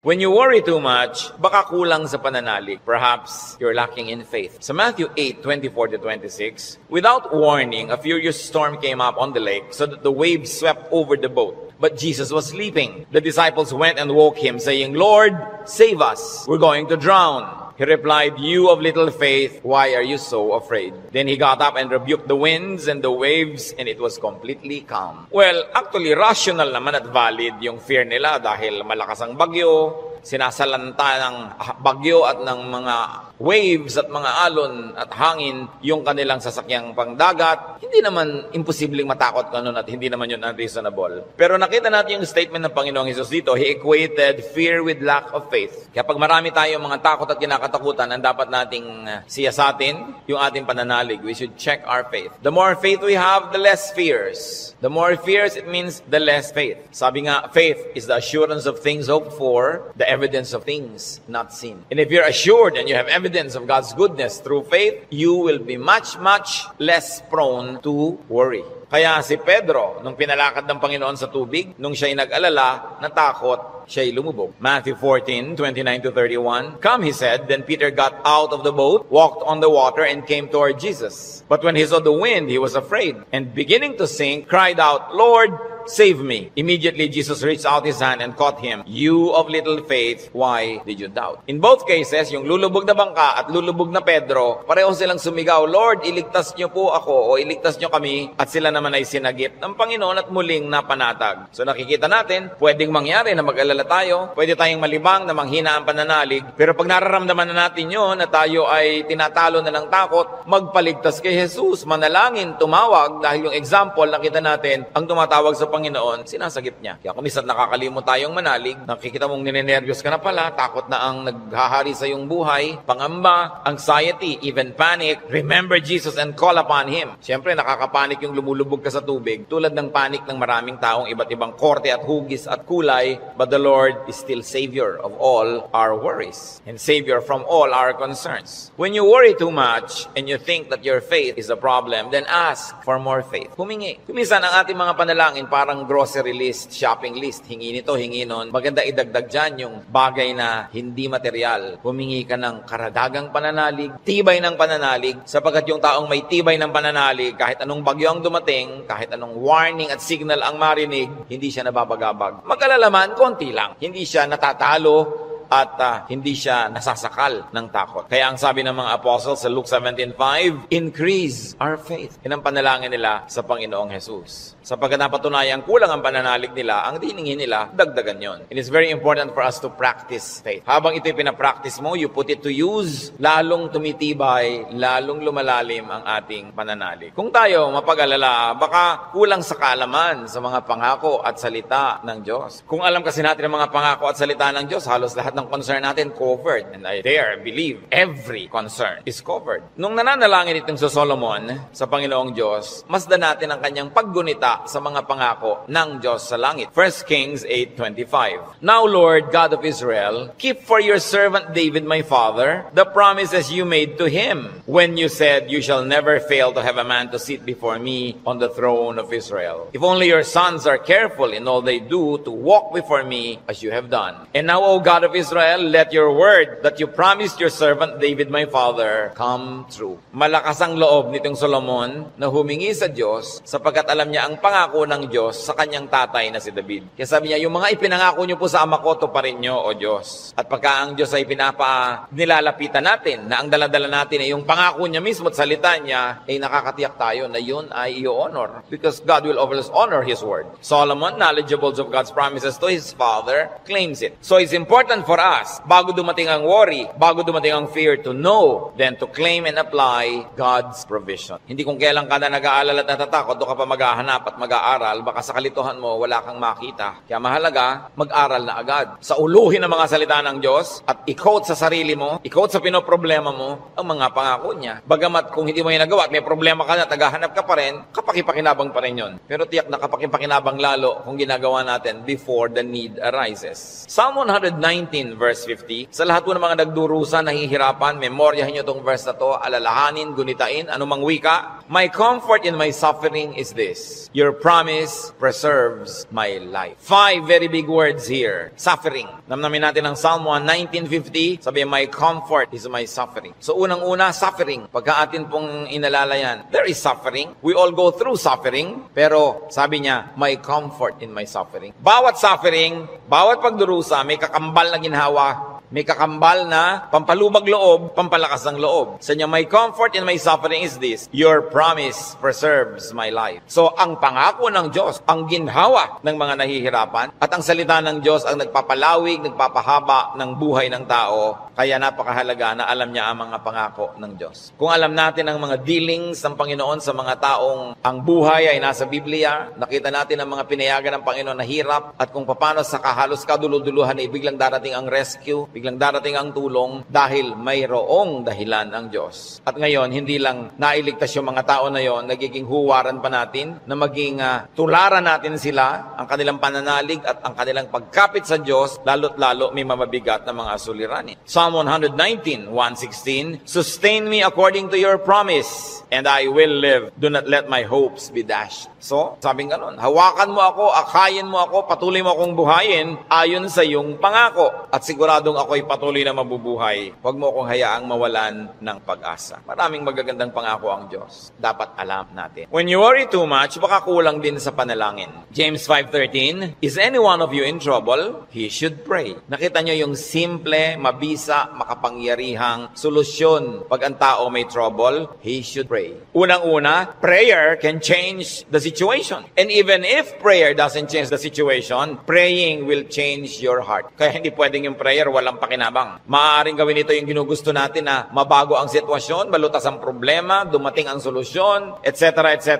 When you worry too much, baka kulang sa pananalig. Perhaps you're lacking in faith. Sa Matthew 8:24-26, without warning, a furious storm came up on the lake so that the waves swept over the boat. But Jesus was sleeping. The disciples went and woke him, saying, "Lord, save us. We're going to drown." He replied, "You of little faith, why are you so afraid?" Then he got up and rebuked the winds and the waves, and it was completely calm. Well, actually, rational naman at valid yung fear nila dahil malakas ang bagyo, sinasalanta ng bagyo at ng mga waves at mga alon at hangin yung kanilang sasakyang pangdagat. Hindi naman imposibleng matakot ka nun at hindi naman yun unreasonable. Pero nakita natin yung statement ng Panginoong Hesus dito. He equated fear with lack of faith. Kaya pag marami tayong mga takot at kinakatakutan, ang dapat nating siyasatin yung ating pananalig. We should check our faith. The more faith we have, the less fears. The more fears, it means the less faith. Sabi nga, faith is the assurance of things hoped for, the evidence of things not seen. And if you're assured and you have evidence of God's goodness through faith, you will be much, much less prone to worry. Kaya si Pedro, nung pinalakad ng Panginoon sa tubig, nung siya'y nag-alala, natakot, siya'y lumubog. Matthew 14:29-31. "Come," he said. Then Peter got out of the boat, walked on the water, and came toward Jesus. But when he saw the wind, he was afraid, and beginning to sink, cried out, "Lord, save me." Immediately, Jesus reached out his hand and caught him. "You of little faith, why did you doubt?" In both cases, yung lulubog na bangka at lulubog na Pedro, pareho silang sumigaw, "Lord, iligtas niyo po ako," o "iligtas niyo kami," at sila naman ay sinagip ng Panginoon at muling napanatag. So nakikita natin, pwedeng mangyari na mag-alala tayo, pwede tayong malibang na manghina ang pananalig, pero pag nararamdaman na natin yun, na tayo ay tinatalo na ng takot, magpaligtas kay Jesus, manalangin, tumawag, dahil yung example, nakita natin, ang tumatawag sa Panginoon, sinasagip niya. Kaya kung minsan nakakalimot tayong manalig, nakikita mong ninenervyos ka na pala, takot na ang naghahari sa iyong buhay, pangamba, anxiety, even panic, remember Jesus and call upon Him. Siyempre, nakakapanik yung lumulubog ka sa tubig, tulad ng panik ng maraming taong iba't ibang korte at hugis at kulay, but the Lord is still Savior of all our worries and Savior from all our concerns. When you worry too much and you think that your faith is a problem, then ask for more faith. Humingi. Kuminsan ang ating mga panalangin parang grocery list, shopping list. Hingi nito, hingi nun. Maganda idagdag dyan yung bagay na hindi material. Humingi ka ng karadagang pananalig, tibay ng pananalig, sapagkat yung taong may tibay ng pananalig, kahit anong bagyo ang dumating, kahit anong warning at signal ang marinig, hindi siya nababagabag. Mag-alala man, konti lang. Hindi siya natatalo at hindi siya nasasakal ng takot. Kaya ang sabi ng mga apostles sa Luke 17:5, increase our faith. Yan ang panalangin nila sa Panginoong Jesus. Sapagkat napatunayang kulang ang pananalig nila, ang diningin nila, dagdagan yon. It is very important for us to practice faith. Habang ito'y pinapractice mo, you put it to use, lalong tumitibay, lalong lumalalim ang ating pananalig. Kung tayo mapag-alala, baka kulang sa kaalaman sa mga pangako at salita ng Diyos. Kung alam kasi natin ang mga pangako at salita ng Diyos, halos lahat ng concern natin covered. And I dare believe every concern is covered. Nung nananalangin itong sa Solomon, sa Panginoong Diyos, masdan natin ang kanyang paggunita sa mga pangako ng Diyos sa langit. 1 Kings 8:25. Now, Lord, God of Israel, keep for your servant David, my father, the promises you made to him when you said, you shall never fail to have a man to sit before me on the throne of Israel. If only your sons are careful in all they do to walk before me as you have done. And now, O God of Israel, let your word that you promised your servant David, my father, come true. Malakas ang loob nitong Solomon na humingi sa Diyos sapagkat alam niya ang pangako ng Diyos sa kanyang tatay na si David. Kaya sabi niya, yung mga ipinangako niyo po sa ama ko, tuparin niyo, O Diyos. At pagka ang Diyos ay nilalapitan natin, na ang daladala natin ay yung pangako niya mismo at salita niya, ay nakakatiyak tayo na yun ay i-honor. Because God will always honor His word. Solomon, knowledgeable of God's promises to his father, claims it. So it's important for us, bago dumating ang worry, bago dumating ang fear, to know, then to claim and apply God's provision. Hindi kung kailan ka na nag-aalala at natatakot, doon ka pa maghahanap at mag-aaral, baka sa kalituhan mo, wala kang makita. Kaya mahalaga, mag-aral na agad. Sa uluhin ng mga salita ng Diyos, at i-quote sa sarili mo, i-quote sa pinoproblema mo, ang mga pangako niya. Bagamat kung hindi mo yung nagawa at may problema ka na, tagahanap ka pa rin, kapakipakinabang pa rin yun. Pero tiyak na kapakipakinabang lalo kung ginagawa natin before the need arises. Psalm 119 19 verse 50. Sa lahat po ng mga nagdurusa, nahihirapan, memoryahin nyo itong verse na to, alalahanin, gunitain, anumang wika. My comfort in my suffering is this: your promise preserves my life. 5 very big words here. Suffering. Namnamin natin ang Psalm 19:50. Sabi, my comfort is my suffering. So unang-una, suffering. Pagka atin pong inalala yan, there is suffering. We all go through suffering. Pero sabi niya, my comfort in my suffering. Bawat suffering, bawat pagdurusa, may kakambal na ginhawa. May kakambal na pampalubag loob, pampalakas ng loob. Sa niya, my comfort in my suffering is this: your promise preserves my life. So, ang pangako ng Diyos, ang ginhawa ng mga nahihirapan, at ang salita ng Diyos ang nagpapalawig, nagpapahaba ng buhay ng tao. Kaya napakahalaga na alam niya ang mga pangako ng Diyos. Kung alam natin ang mga dealings ng Panginoon sa mga taong ang buhay ay nasa Biblia, nakita natin ang mga pinayagan ng Panginoon na hirap, at kung paano sa kahalos kaduluduluhan ay biglang darating ang rescue, biglang darating ang tulong dahil mayroong dahilan ang Diyos. At ngayon, hindi lang nailigtas yung mga tao na yon, nagiging huwaran pa natin na maging tularan natin sila, ang kanilang pananalig at ang kanilang pagkapit sa Diyos, lalo't lalo may mamabigat na mga suliranin. Psalm 119:116, sustain me according to your promise, and I will live. Do not let my hopes be dashed. So, sabing ganun, hawakan mo ako, akayin mo ako, patuloy mo akong buhayin ayon sa iyong pangako. At siguradong ako'y patuloy na mabubuhay. Huwag mo akong hayaang mawalan ng pag-asa. Maraming magagandang pangako ang Diyos. Dapat alam natin. When you worry too much, baka kulang din sa panalangin. James 5:13, is any one of you in trouble? He should pray. Nakita nyo yung simple, mabisa, makapangyarihang solusyon. Pag ang tao may trouble, he should pray. Unang-una, prayer can change the situation. And even if prayer doesn't change the situation, praying will change your heart. Kaya hindi pwedeng yung prayer walang pakinabang. Maaaring gawin ito yung ginugusto natin na mabago ang sitwasyon, malutas ang problema, dumating ang solusyon, etc., etc.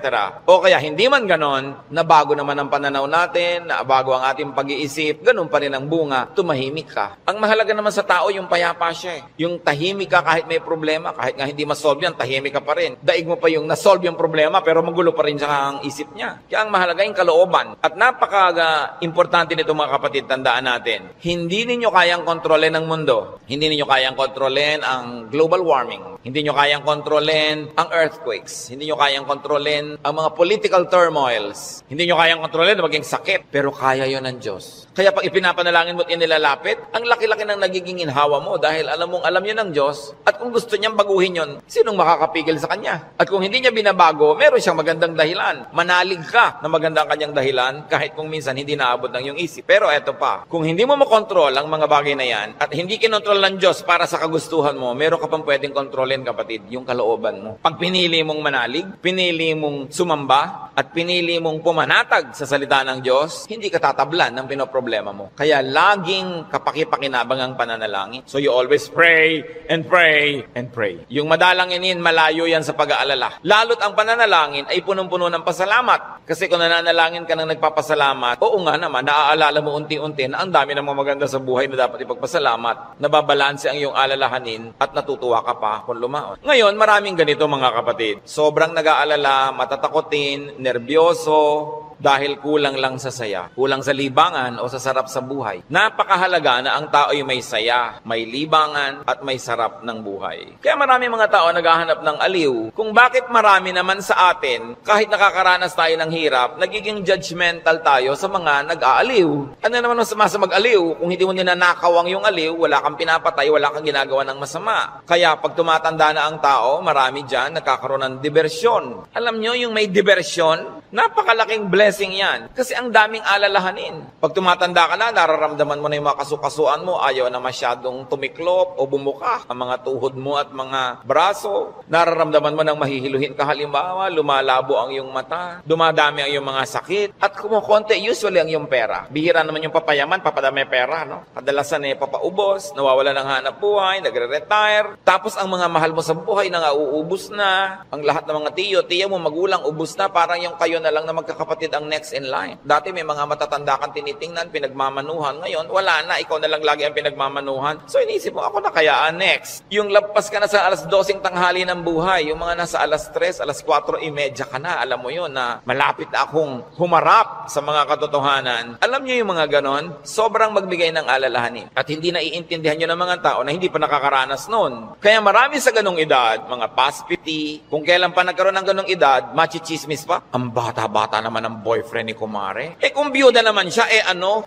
O kaya hindi man ganon, nabago naman ang pananaw natin, nabago ang ating pag-iisip, ganun pa rin ang bunga, tumahimik ka. Ang mahalaga naman sa tao, yung payapa siya. Yung tahimik ka kahit may problema, kahit nga hindi masolve yan, tahimik ka pa rin. Daig mo pa yung nasolve yung problema, pero magulo pa rin siya ang isip niya. Kaya ang mahalaga yung kalooban. At napaka-importante nito mga kapatid, tandaan natin, hindi ninyo kayang kontrolin ang mundo. Hindi ninyo kayang kontrolin ang global warming. Hindi nyo kayang kontrolin ang earthquakes. Hindi nyo kayang kontrolin ang mga political turmoils. Hindi nyo kayang kontrolin na maging sakit. Pero kaya yon ng Diyos. Kaya pag ipinapanalangin mo at inilalapit, ang laki-laki ng nagiging inhawa mo dahil alam mong alam yun ng Diyos. At kung gusto niyang baguhin yun, sinong makakapigil sa Kanya? At kung hindi niya binabago, meron siyang magandang dahilan. Manalig ka na magandang kanyang dahilan kahit kung minsan hindi naabot ng iyong isip. Pero eto pa, kung hindi mo makontrol ang mga bagay na yan at hindi kinontrol ng Diyos para sa kagustuhan mo, meron ka pang pwedeng kontrolin, kapatid, yung kalooban mo. Pag pinili mong manalig, pinili mong sumamba, at pinili mong pumanatag sa salita ng Diyos, hindi ka tatablan ng pinoproblema mo. Kaya laging kapakipakinabang ang pananalangin. So you always pray and pray and pray. Yung madalanginin, malayo yan sa pag-aalala. Lalo't ang pananalangin ay punong-puno ng pasalamat. Kasi kung nananalangin ka ng nagpapasalamat, oo nga naman, naaalala mo unti-unti na ang dami ng mga maganda sa buhay na dapat ipagpasalamat, nababalanse ang iyong alalahanin at natutuwa ka pa kung lumaon. Ngayon, maraming ganito mga kapatid. Sobrang nag-aalala, matatakotin, nerbyoso, dahil kulang lang sa saya, kulang sa libangan o sa sarap sa buhay. Napakahalaga na ang tao ay may saya, may libangan at may sarap ng buhay. Kaya marami mga tao naghahanap ng aliw. Kung bakit marami naman sa atin, kahit nakakaranas tayo ng hirap, nagiging judgmental tayo sa mga nag-aaliw. Ano naman mas mag-aliw? Kung hindi mo ninanakaw ang yung aliw, wala kang pinapatay, wala kang ginagawa ng masama. Kaya pag tumatanda na ang tao, marami dyan nagkakaroon ng diversyon. Alam nyo, yung may diversyon, napakalaking blessing yan. Kasi ang daming alalahanin. Pag tumatanda ka na, nararamdaman mo na yung mga kasukasuan mo, ayaw na masyadong tumiklop o bumuka ang mga tuhod mo at mga braso. Nararamdaman mo nang mahihiluhin ka, halimbawa, lumalabo ang iyong mata, dumadami ang iyong mga sakit, at kumukonti usually ang iyong pera. Bihira naman yung papayaman, papadami pera, no? Kadalasan papaubos, nawawala ng hanap buhay, nagre-retire, tapos ang mga mahal mo sa buhay na uubos na, ang lahat ng mga tiyo mo, magulang, ubos na, parang yung kayo na lang na magkakapatid ang next in line. Dati may mga matatanda kang tinitingnan, pinagmamanuhan. Ngayon, wala na. Ikaw na lang lagi ang pinagmamanuhan. So, inisip mo, ako na kaya next. Yung lampas ka na sa alas 12 tanghali ng buhay, yung mga nasa alas 3, alas 4:30 ka na. Alam mo yun na malapit akong humarap sa mga katotohanan. Alam niyo yung mga ganon? Sobrang magbigay ng alalahanin. At hindi na iintindihan nyo ng mga tao na hindi pa nakakaranas noon. Kaya marami sa ganong edad, mga past 50, kung kailan pa nagkaroon ng ganong edad, machichismis pa. Ang bata-bata naman ang boyfriend ni kumare. Kung biyuda naman siya,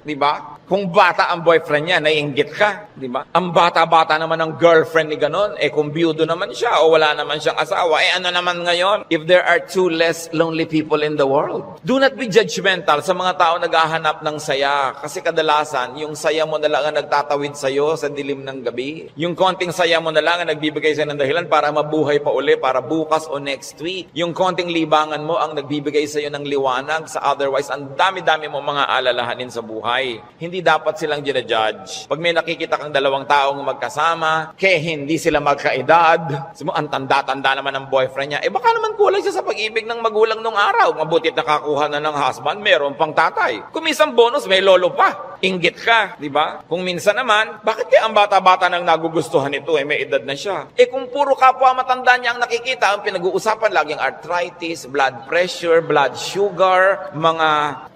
di ba? Kung bata ang boyfriend niya, naiinggit ka, di ba? Ang bata-bata naman ang girlfriend ni ganon, kung biyudo naman siya o wala naman siyang asawa, ano naman ngayon? If there are 2 less lonely people in the world, do not be judgmental sa mga tao naghahanap ng saya. Kasi kadalasan, yung saya mo na lang ang nagtatawid sa'yo sa dilim ng gabi. Yung konting saya mo na lang ang nagbibigay sa'yo ng dahilan para mabuhay pa uli, para bukas o next week. Yung konting libangan mo ang nagbibigay sa'yo ng liwanag sa otherwise ang dami-dami mo mga alalahanin sa buhay. Hindi dapat silang ginajudge. Pag may nakikita kang dalawang taong magkasama, hindi sila magkaedad, ang tanda-tanda naman ng boyfriend niya, baka naman kulang siya sa pag-ibig ng magulang nung araw. Mabutit nakakuha na ng husband, meron pang tatay. Kung minsan bonus, may lolo pa. Inggit ka, di ba? Kung minsan naman, bakit kaya ang bata-bata nang nagugustuhan ito, may edad na siya? Kung puro kapwa matanda niya ang nakikita, ang pinag-uusapan laging arthritis, blood pressure, blood sugar, mga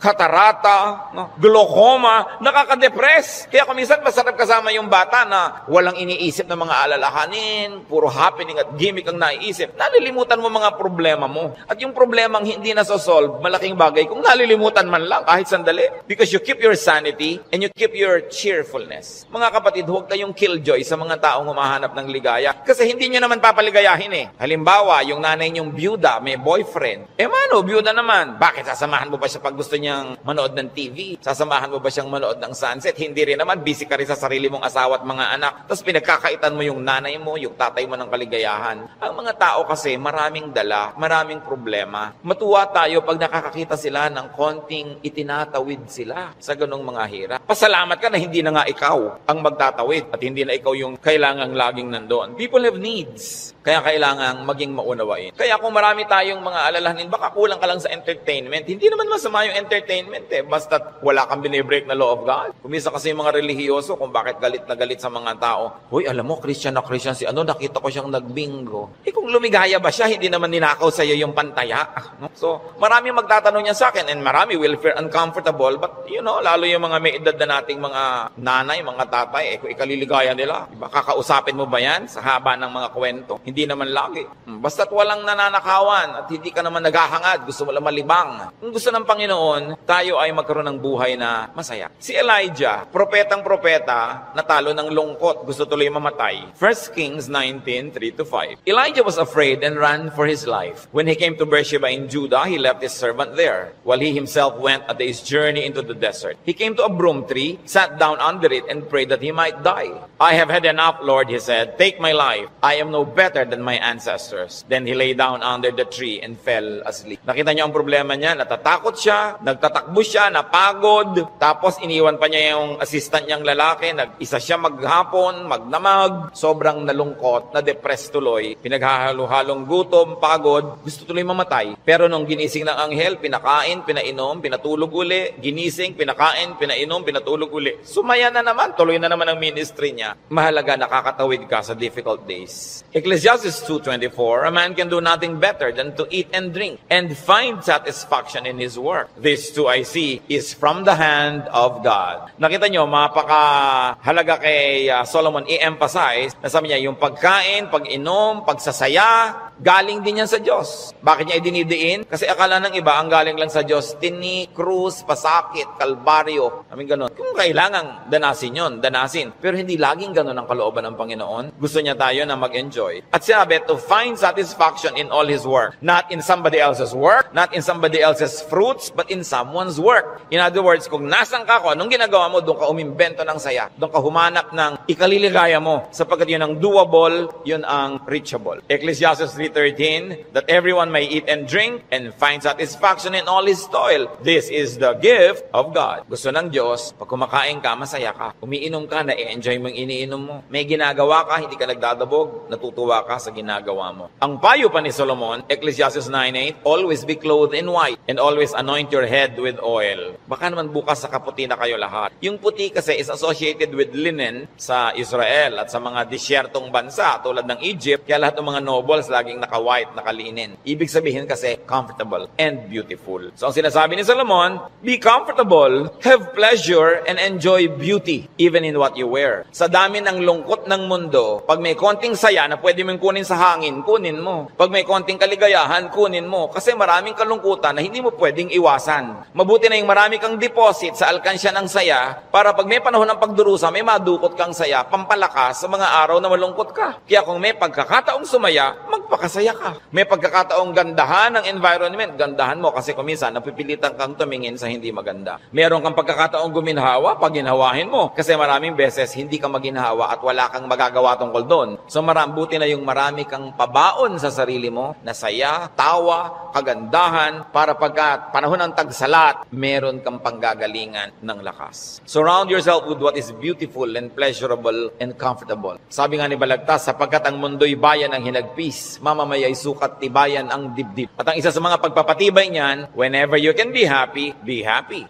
katarata, glaucoma, nakaka-depress. Kaya kung minsan masarap kasama yung bata na walang iniisip na mga alalahanin, puro happening at gimmick ang naiisip, nalilimutan mo mga problema mo. At yung problemang hindi nasosolve, malaking bagay kung nalilimutan man lang kahit sandali. Because you keep your sanity and you keep your cheerfulness. Mga kapatid, huwag kayong killjoy sa mga taong humahanap ng ligaya. Kasi hindi nyo naman papaligayahin Halimbawa, yung nanay nyong byuda, may boyfriend. Mano, byuda naman. Bakit sasamahan mo ba siya pag gusto niyang manood ng TV? Sasamahan mo ba siyang manood ng sunset? Hindi rin naman. Busy ka rin sa sarili mong asawa at mga anak. Tapos pinagkakaitan mo yung nanay mo, yung tatay mo ng kaligayahan. Ang mga tao kasi maraming dala, maraming problema. Matuwa tayo pag nakakakita sila ng konting itinatawid sila sa ganong mga hirap. Pasalamat ka na hindi na nga ikaw ang magtatawid at hindi na ikaw yung kailangang laging nandoon. People have needs. Kaya kailangang maging maunawain. Kaya kung marami tayong mga alalahanin, baka kulang ka lang sa entertainment. Hindi naman masama yung entertainment Basta wala kang binibreak na law of God. Kumisa kasi yung mga relihiyoso kung bakit galit na galit sa mga tao. Hoy, alam mo, Christian na Christian si nakita ko siyang nagbingo. Kung lumigaya ba siya, hindi naman ninakaw sa'yo yung pantaya. So, marami magtatanong niya sa akin and marami will feel uncomfortable. But, lalo yung mga may edad na nating mga nanay, mga tatay, kung ikaliligaya nila, diba? Kakausapin mo ba yan sa haba ng mga kwento? Hindi naman lagi. Basta't walang nananakawan at hindi ka naman naghahangad, gusto mo lang malibang. Kung gusto ng Panginoon, tayo ay magkaroon ng buhay na masaya. Si Elijah, propetang-propeta, natalo ng lungkot, gusto tuloy mamatay. 1 Kings 19:3-5. Elijah was afraid and ran for his life. When he came to Beersheba in Judah, he left his servant there, while he himself went a day's journey into the desert. He came to a broom tree, sat down under it, and prayed that he might die. I have had enough, Lord, he said. Take my life. I am no better than my ancestors. Then he lay down under the tree and fell asleep. Nakita niyo ang problema niya, natatakot siya, nagtatakbo siya, napagod, tapos iniwan pa niya yung assistant niyang lalaki, nag-isa siya maghapon, magnamag, sobrang nalungkot, na-depressed tuloy, pinaghahalo-halong gutom, pagod, gusto tuloy mamatay. Pero nung ginising ng anghel, pinakain, pinainom, pinatulog uli, ginising, pinakain, pinainom, pinatulog uli. Sumaya na naman, tuloy na naman ang ministry niya. Mahalaga, nakakatawid ka sa difficult days. Ecclesiastes 2:24, a man can do nothing better than to eat and drink and find satisfaction in his work. This too I see is from the hand of God. Nakita nyo, mapakahalaga kay Solomon i-emphasize na sabi niya, yung pagkain, pag-inom, pagsasaya, galing din yan sa Diyos. Bakit niya idinidiin? Kasi akala ng iba, ang galing lang sa Diyos, tini, krus, pasakit, kalbaryo, ganun. Kung kailangang danasin yun, danasin. Pero hindi laging ganun ang kalooban ng Panginoon. Gusto niya tayo na mag-enjoy. At sinabi, to find satisfaction in all His work. Not in somebody else's work, not in somebody else's fruits, but in someone's work. In other words, kung nasan ka, anong ginagawa mo, doon ka umimbento ng saya. Doon ka humanap ng ikaliligaya mo. Sapagkat yun ang doable, yun ang reachable. Ecclesiastes 3:13, that everyone may eat and drink and find satisfaction in all his toil. This is the gift of God. Gusto ng Diyos kilos, pag kumakain ka, masaya ka. Umiinom ka, na-enjoy mo yung iniinom mo. May ginagawa ka, hindi ka nagdadabog, natutuwa ka sa ginagawa mo. Ang payo pa ni Solomon, Ecclesiastes 9:8, always be clothed in white and always anoint your head with oil. Baka naman bukas sa kaputi na kayo lahat. Yung puti kasi is associated with linen sa Israel at sa mga disyertong bansa tulad ng Egypt, kaya lahat ng mga nobles laging naka-white, nakalinen. Ibig sabihin kasi comfortable and beautiful. So ang sinasabi ni Solomon, be comfortable, have pleasure, and enjoy beauty even in what you wear. Sa dami ng lungkot ng mundo, pag may konting saya na pwede mong kunin sa hangin, kunin mo. Pag may konting kaligayahan, kunin mo. Kasi maraming kalungkutan na hindi mo pwedeng iwasan. Mabuti na yung marami kang deposit sa alkansya ng saya para pag may panahon ng pagdurusa, may madukot kang saya, pampalakas sa mga araw na malungkot ka. Kaya kung may pagkakataong sumaya, magpakasaya ka. May pagkakataong gandahan ng environment, gandahan mo kasi kung minsan napipilitan kang tumingin sa hindi maganda. Meron kang pagkakataong guminhawa, pag ginhawahin mo. Kasi maraming beses hindi ka maginhawa at wala kang magagawa tungkol doon. So buti na yung marami kang pabaon sa sarili mo na saya, tawa, kagandahan, para pagka panahon ng tagsalat, meron kang panggagalingan ng lakas. Surround yourself with what is beautiful and pleasurable and comfortable. Sabi nga ni Balagtas, sapagkat ang mundo'y bayan ng hinagpis, mamamaya'y sukat tibayan ang dibdib. At ang isa sa mga pagpapatibay niyan, whenever you can be happy,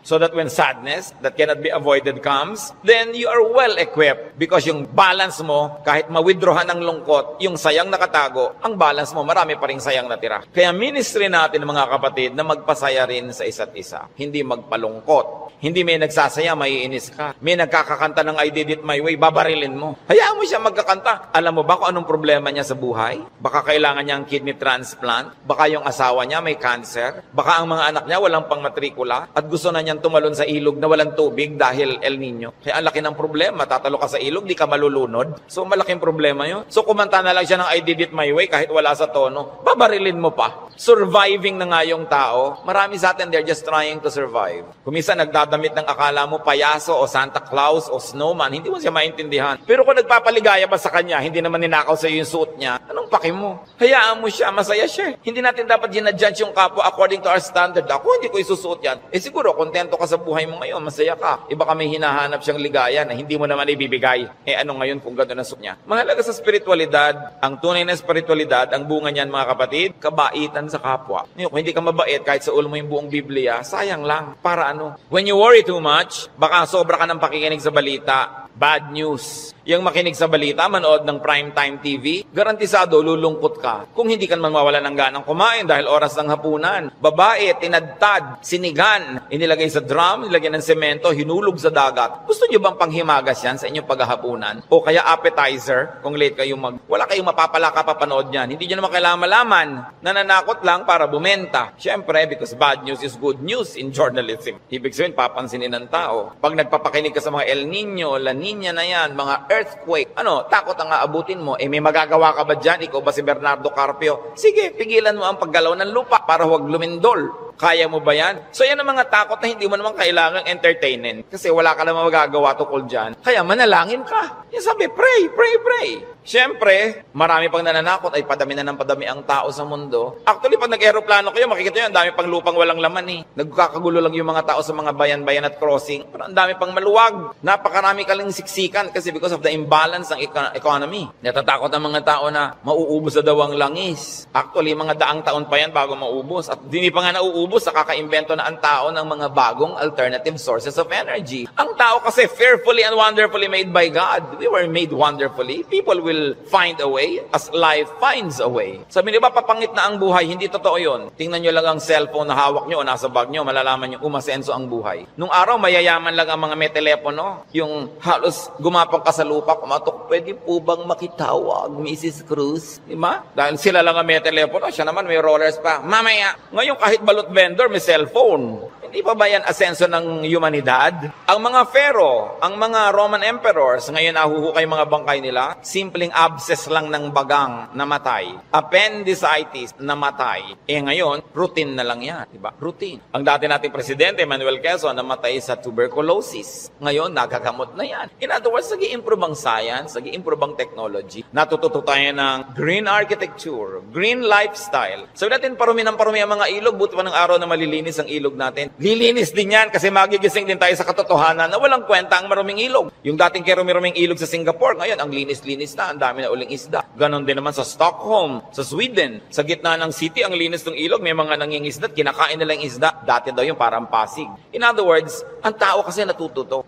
so that when sadness that cannot be avoided comes, then you are well equipped because yung balance mo, kahit ma-withdrawhan ng lungkot, yung sayang nakatago, ang balance mo, marami pa ring sayang natira. Kaya ministry natin, mga kapatid, na magpasaya rin sa isa't isa. Hindi magpalungkot. Hindi may nagsasaya, maiinis ka. May nagkakakanta ng I did it my way, babarilin mo. Hayaan mo siya magkakanta. Alam mo ba kung anong problema niya sa buhay? Baka kailangan niya ang kidney transplant. Baka yung asawa niya may cancer. Baka ang mga anak niya walang pangmatrikula. At gusto na niyang tumalon sa ilog na walang tubig dahil El Nino. Kaya ang laki ng problema. Tatalo ka sa ilog, di ka malulunod. So malaking problema yun. So kumanta na lang siya ng I did it my way kahit wala sa tono. Babarilin mo pa. Surviving na nga yung tao. Marami sa atin, they're just trying to survive. Kung minsan nagdadamit ng akala mo payaso o Santa Claus o snowman, hindi mo siya maintindihan. Pero kung nagpapaligaya ba sa kanya, hindi naman ninakaw sa iyo yung suot niya, anong paki mo? Hayaan mo siya, masaya siya. Hindi natin dapat ginadjudge yung kapwa according to our standard. Ako, hindi ko isusuot yan. Siguro, kontento ka sa buhay mo ngayon, masaya ka. Iba kami hinahanap siyang ligaya na hindi mo naman ibibigay. Ano ngayon kung gano'n ang suot niya? Mahalaga sa spiritualidad, ang tunay na spiritualidad, ang bunga niyan mga kapatid, kabaitan sa kapwa. Kung hindi ka mabait, kahit sa ulo mo yung buong Biblia, sayang lang. Para ano? When you worry too much, baka sobra ka ng pakikinig sa balita, bad news. Yung makinig sa balita, manood ng primetime TV, garantisado, lulungkot ka. Kung hindi ka naman mawala ng ganang kumain dahil oras ng hapunan. Babae, tinadtad, sinigan, inilagay sa drum, nilagyan ng semento, hinulog sa dagat. Gusto nyo bang panghimagas yan sa inyong paghahapunan? O kaya appetizer, kung late kayo wala kayong mapapala kapapanood yan. Hindi nyo naman kailangan malaman. Nananakot lang para bumenta. Siyempre, because bad news is good news in journalism. Ibig sabihin, papansinin ng tao. Pag nagpapakinig ka sa mga El Nino, La Nina na yan, mga earthquake, takot ang aabutin mo. May magagawa ka ba dyan? Ikaw ba si Bernardo Carpio? Sige, pigilan mo ang paggalaw ng lupa para huwag lumindol. Kaya mo ba yan? So yan ang mga takot na hindi mo naman kailangang entertainin. Kasi wala ka naman magagawa tukol dyan. Kaya manalangin ka. Yan sabi, pray, pray, pray. Siyempre, marami pang nananakot ay padami na ng padami ang tao sa mundo. Actually, pag nag-aeroplano kayo, makikita nyo, ang dami pang lupang walang laman Nagkakagulo lang yung mga tao sa mga bayan-bayan at crossing. Pero ang dami pang maluwag. Napakarami ka lang siksikan kasi because of the imbalance ng economy. Natatakot ang mga tao na mauubos na daw ang langis. Actually, mga daang taon pa yan bago maubos. At hindi pa nga nauubos, nakaka-invento na ang tao ng mga bagong alternative sources of energy. Ang tao kasi fearfully and wonderfully made by God. We were made wonderfully. People will find a way as life finds a way. Sabi niyo ba, papangit na ang buhay? Hindi totoo yun. Tingnan nyo lang ang cellphone na hawak nyo o nasa bag nyo, malalaman nyo umasenso ang buhay. Nung araw, mayayaman lang ang mga may telepono. Yung halos gumapang ka sa lupa, kumatok, pwede po bang makitawag, Mrs. Cruz? Diba? Dahil sila lang ang may telepono, siya naman may rollers pa. Mamaya, ngayon kahit balot vendor, may cellphone. Hindi pa ba yan asenso ng humanidad? Ang mga pharaoh, ang mga Roman emperors, ngayon nahuhukay mga bangkay nila, simpleng abscess lang ng bagang namatay. Appendicitis namatay. Ngayon, routine na lang yan. Diba? Routine. Ang dati nating presidente, Manuel Quezon, namatay sa tuberculosis. Ngayon, nagagamot na yan. In other words, nag-i-improve ang science, nag-i-improve ang technology. Natututo tayo ng green architecture, green lifestyle. Sabi natin, parumi ang mga ilog, buti pa ng araw na malilinis ang ilog natin. Lilinis din yan kasi magigising din tayo sa katotohanan na walang kwenta ang maruming ilog. Yung dating kerumi-ruming ilog sa Singapore, ngayon ang linis-linis na, ang dami na uling isda. Ganon din naman sa Stockholm, sa Sweden. Sa gitna ng city, ang linis ng ilog, may mga nangingisda, kinakain nila yung isda. Dati daw yung parang Pasig. In other words, ang tao kasi matututo,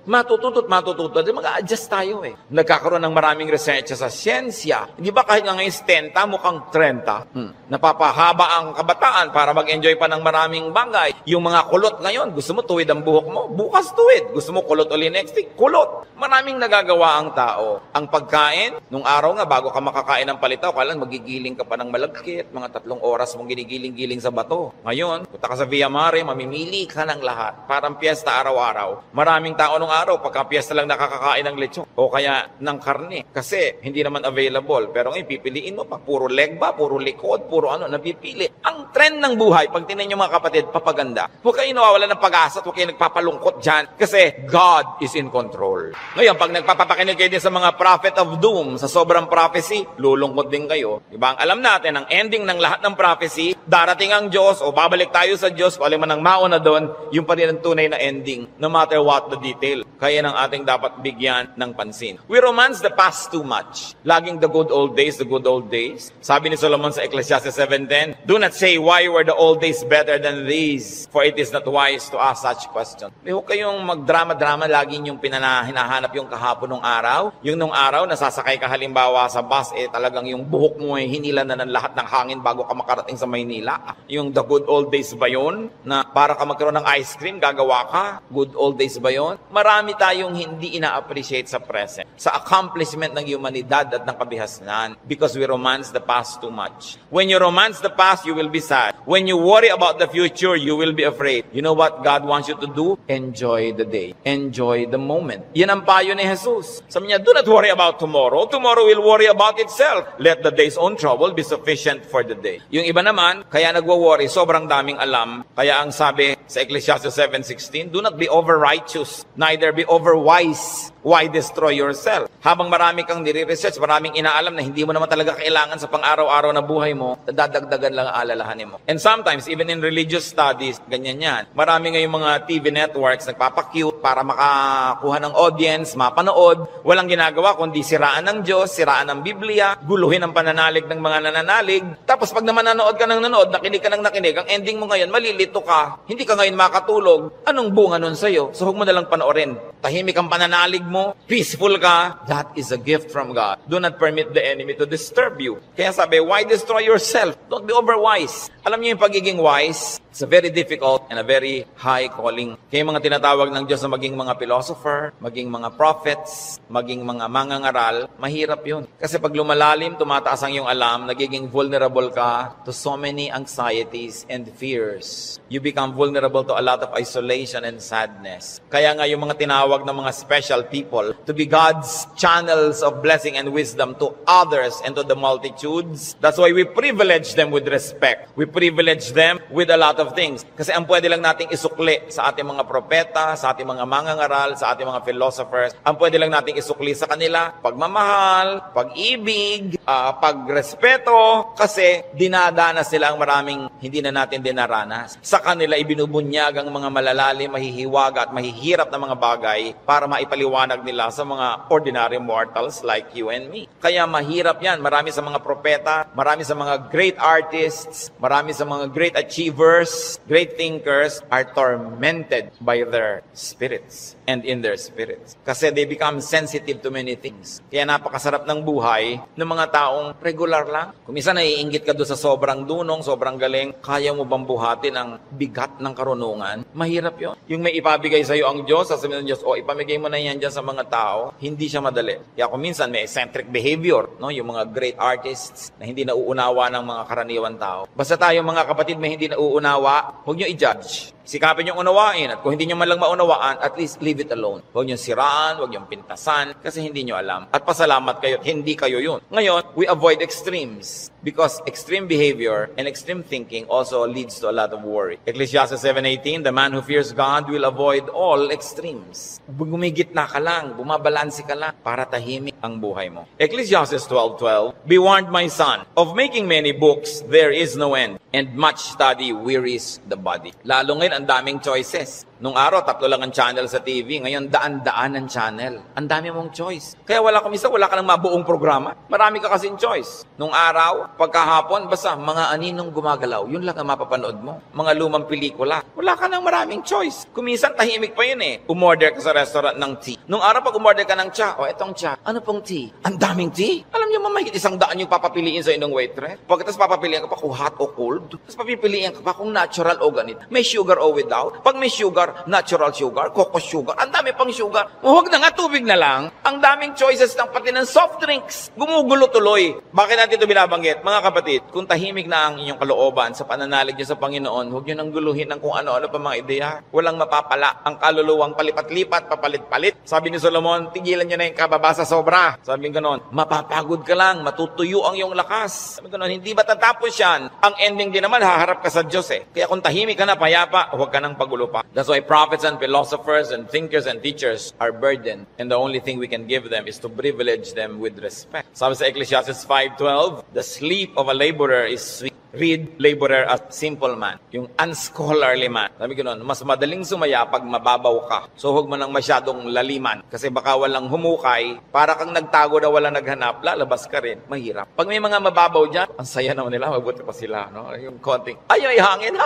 mag-a-adjust tayo eh. Nagkakaroon ng maraming research sa siyensya. Di ba kahit nga ngayon 10, mukhang 30, napapahaba ang kabataan para mag-enjoy pa ng maraming bagay. Yung mga kulot ngayon, gusto mo tuwid ang buhok mo, bukas tuwid. Gusto mo kulot uli next week, kulot. Maraming nagagawa ang tao. Ang pagkain, nung araw nga, bago ka makakain ng palitaw, kailan magigiling ka pa ng malagkit, mga 3 oras mong ginigiling-giling sa bato. Ngayon, punta ka sa Via Mare, mamimili ka ng lahat. Parang piyesta araw-araw. Maraming tao nung araw, pagka piyesta lang nakakakain ng lechon o kaya ng karne. Kasi hindi naman available. Pero ngayon, pipiliin mo pa. Puro leg ba? Puro likod? Puro napipili. Ang trend ng buhay, pag tinan nyo mga kapatid, papaganda. Huwag kayo nawawala ng pag-asa at huwag kayo nagpapalungkot dyan. Kasi God is in control. Ngayon, pag nagpapakinig kayo din sa mga prophet of doom, sa sobrang prophecy, lulungkot din kayo. Diba? Ang alam natin, ang ending ng lahat ng prophecy, darating ang Diyos o babalik tayo sa Diyos, kung alam man ang mauna doon, yung pa rin ang tunay na ending, no matter what the detail. Kaya nang ating dapat bigyan ng pansin. We romance the past too much. Laging the good old days, the good old days. Sabi ni Solomon sa Ecclesiastes 7:10, do not say why were the old days better than these, for it is not wise to ask such questions. Huwag kayong magdrama-drama, laging yung hinahanap yung kahapon ng araw. Yung nung araw, nasasakay ka halimbawa sa bus, talagang yung buhok mo hinila na ng lahat ng hangin bago ka makarating sa Maynila. Yung the good old days ba yun? Na para ka magkaroon ng ice cream, gagawa ka? Good old days ba yun? Marami tayong hindi ina-appreciate sa present, sa accomplishment ng humanidad at ng kabihasnan, because we romance the past too much. When you romance the past, you will be sad. When you worry about the future, you will be afraid. You know what God wants you to do? Enjoy the day. Enjoy the moment. Yan ang payo ni Jesus. Sabi niya, do not worry about tomorrow. Tomorrow will worry about itself. Let the day's own trouble be sufficient for the day. Yung iba naman, kaya nagwo-worry, sobrang daming alam. Kaya ang sabi sa Ecclesiastes 7:16, do not be over-righteous, neither be over-wise. Why destroy yourself? Habang marami kang nire-research, maraming inaalam na hindi mo naman talaga kailangan sa pang-araw-araw na buhay mo, dadagdagan lang ang alalahanin mo. And sometimes, even in religious studies, ganyan yan. Marami ngayong mga TV networks nagpapakute para makakuha ng audience, mapanood. Walang ginagawa kundi siraan ng Diyos, siraan ng Biblia, guluhin ang pananalig ng mga nananalig. Tapos pag naman nanood ka ng nanood, nakinig ka ng nakinig, ang ending mo ngayon, malilito ka. Hindi ka ngayon makatulog. Anong bunga nun sa'yo? So huwag mo nalang panoorin. Tahimik ang pananalig mo, peaceful ka, that is a gift from God. Do not permit the enemy to disturb you. Kaya sabi, why destroy yourself? Don't be overwise. Alam niyo yung pagiging wise, it's a very difficult and a very high calling. Kaya mga tinatawag ng Diyos na maging mga philosopher, maging mga prophets, maging mga mangangaral, mahirap yun. Kasi pag lumalalim, tumataas ang iyong alam, nagiging vulnerable ka to so many anxieties and fears. You become vulnerable to a lot of isolation and sadness. Kaya nga yung mga tinawag ng mga special people to be God's channels of blessing and wisdom to others and to the multitudes. That's why we privilege them with respect. We privilege them with a lot of things. Kasi ang pwede lang nating isukli sa ating mga propeta, sa ating mga mangangaral, sa ating mga philosophers, ang pwede lang nating isukli sa kanila, pagmamahal, pag-ibig, pagrespeto, kasi dinadanas nila ang maraming hindi na natin dinaranas. Sa kanila ibinubunyag ang mga malalalim, mahihiwaga at mahihirap na mga bagay para maipaliwanag nila sa mga ordinary mortals like you and me. Kaya mahirap yan. Marami sa mga propeta, marami sa mga great artists, marami sa mga great achievers, great thinkers are tormented by their spirits and in their spirits. Kasi they become sensitive to many things. Kaya napakasarap ng buhay ng mga taong regular lang. Kung minsan naiinggit ka doon sa sobrang dunong, sobrang galing, kaya mo bang buhatin ang bigat ng karunungan? Mahirap yon. Yung may ipabigay sa iyo ang Diyos, sasabihin ng Diyos, ipamigay mo na yan dyan sa mga tao, hindi siya madali. Kaya kung minsan may eccentric behavior, no? Yung mga great artists na hindi nauunawa ng mga karaniwan tao. Basta tayo mga kapatid may hindi nauunawa, huwag nyo i-judge. Sikapin niyong unawain. At kung hindi niyo man lang maunawaan, at least leave it alone. Huwag niyong siraan, huwag niyong pintasan, kasi hindi niyo alam. At pasalamat kayo, hindi kayo yun. Ngayon, we avoid extremes. Because extreme behavior and extreme thinking also leads to a lot of worry. Ecclesiastes 7:18, the man who fears God will avoid all extremes. Gumigitna ka lang, bumabalansi ka lang para tahimik ang buhay mo. Ecclesiastes 12:12, be warned, my son, of making many books there is no end, and much study wearies the body. Lalo ngayon, ang daming choices. Nung araw, 3 lang ang channel sa TV. Ngayon, daan-daan ang channel. Ang dami mong choice. Kaya wala ka nang mabuong programa. Marami ka kasing choice. Nung araw, pagkahapon, basta mga aninong gumagalaw. Yun lang ang mapapanood mo. Mga lumang pelikula. Wala ka nang maraming choice. Kuminsan, tahimik pa yun eh. Umorder ka sa restaurant ng tea. Nung araw, pag umorder ka ng cha, etong cha. Ano pong tea? Ang daming tea. Alam niyo, mamahigit 100 yung papapiliin sa inyong waitress. Pagkatapos papapiliin ka pa kung hot o cold. Tapos papipiliin ka pa kung natural o ganito. May sugar o without. Pag may sugar, natural sugar, cocoa sugar, ang dami pang sugar. Huwag na nga, tubig na lang. Ang daming choices ng pati ng soft drinks. Gumugulo tuloy. Bakit natin ito binabanggit? Mga kapatid, kung tahimik na ang inyong kalooban sa pananalig niyo sa Panginoon, huwag niyo nang guluhin ng kung ano-ano pa mga ideya. Walang mapapala. Ang kaluluwang palipat-lipat, papalit-palit. Sabi ni Solomon, tigilan niyo na yung kababa sa sobra. Sabi ko noon, mapapagod ka lang, matutuyo ang iyong lakas. Sabi ko noon, hindi ba tatapos yan? Ang ending din naman, haharap ka sa Diyos eh. Kaya kung tahimik ka na, payapa, huwag ka nang pagulo pa. That's why prophets and philosophers and thinkers and teachers are burdened, and the only thing we can give them is to privilege them with respect. Sabi sa Ecclesiastes 5:12, the sleep of a laborer is sweet. Read laborer as simple man. Yung unscholarly man. Sabi ko noon, mas madaling sumaya pag mababaw ka. So huwag mo nang masyadong laliman. Kasi baka walang humukay, para kang nagtago na walang naghanap, lalabas ka rin. Mahirap. Pag may mga mababaw dyan, ang saya naman nila, mabuti pa sila. No? Yung konting, ay hangin.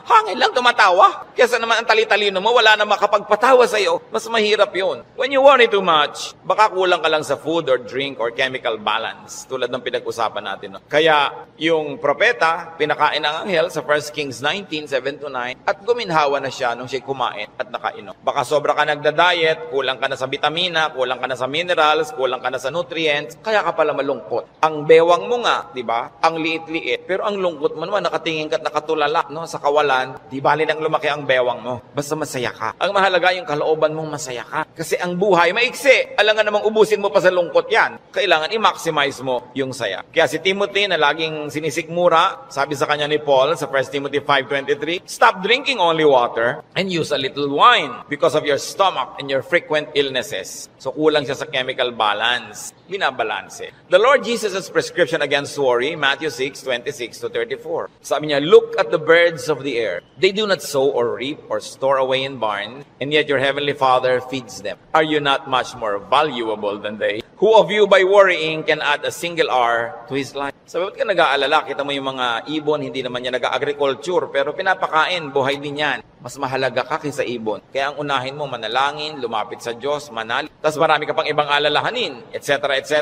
Hangin lang, tumatawa. Kesa naman ang tali-talino mo, wala na makapagpatawa sa'yo. Mas mahirap yun. When you worry too much, baka kulang ka lang sa food or drink or chemical balance. Tulad ng pinag-usapan natin. No? Kaya yung propeta, pinakain ang anghel sa 1 Kings 19:7-9 at guminhawa na siya nung siya kumain at nakainom. Baka sobra ka nagda-diet, kulang ka na sa vitamina, kulang ka na sa minerals, kulang ka na sa nutrients, kaya ka pala malungkot. Ang bewang mo nga, di ba? Ang liit-liit, pero ang lungkot mo naman, nakatingin ka at nakatulala, no? Sa kawalan, di bali nang lumaki ang bewang mo. Basta masaya ka. Ang mahalaga yung kalooban mong masaya ka. Kasi ang buhay maiksi. Alam nga namang ubusin mo pa sa lungkot yan. Kailangan i-maximize mo yung saya. Kaya si Timothy na laging sinisikmura, sabi sa kanya ni Paul sa 1 Timothy 5:23, stop drinking only water and use a little wine because of your stomach and your frequent illnesses. So kulang siya sa chemical balance. Binabalanse. The Lord Jesus' prescription against worry, Matthew 6:26-34. Sabi niya, look at the birds of the air. They do not sow or reap or store away in barns, and yet your heavenly Father feeds them. Are you not much more valuable than they? Who of you by worrying can add a single hour to his life? Sabi, ba't ka nag-aalala? Kita mo yung mga ibon, hindi naman yan nag-agriculture, pero pinapakain, buhay din yan. Mas mahalaga ka kaysa ibon. Kaya ang unahin mo, manalangin, lumapit sa Diyos, manali. Tapos marami ka pang ibang alalahanin, etc., etc.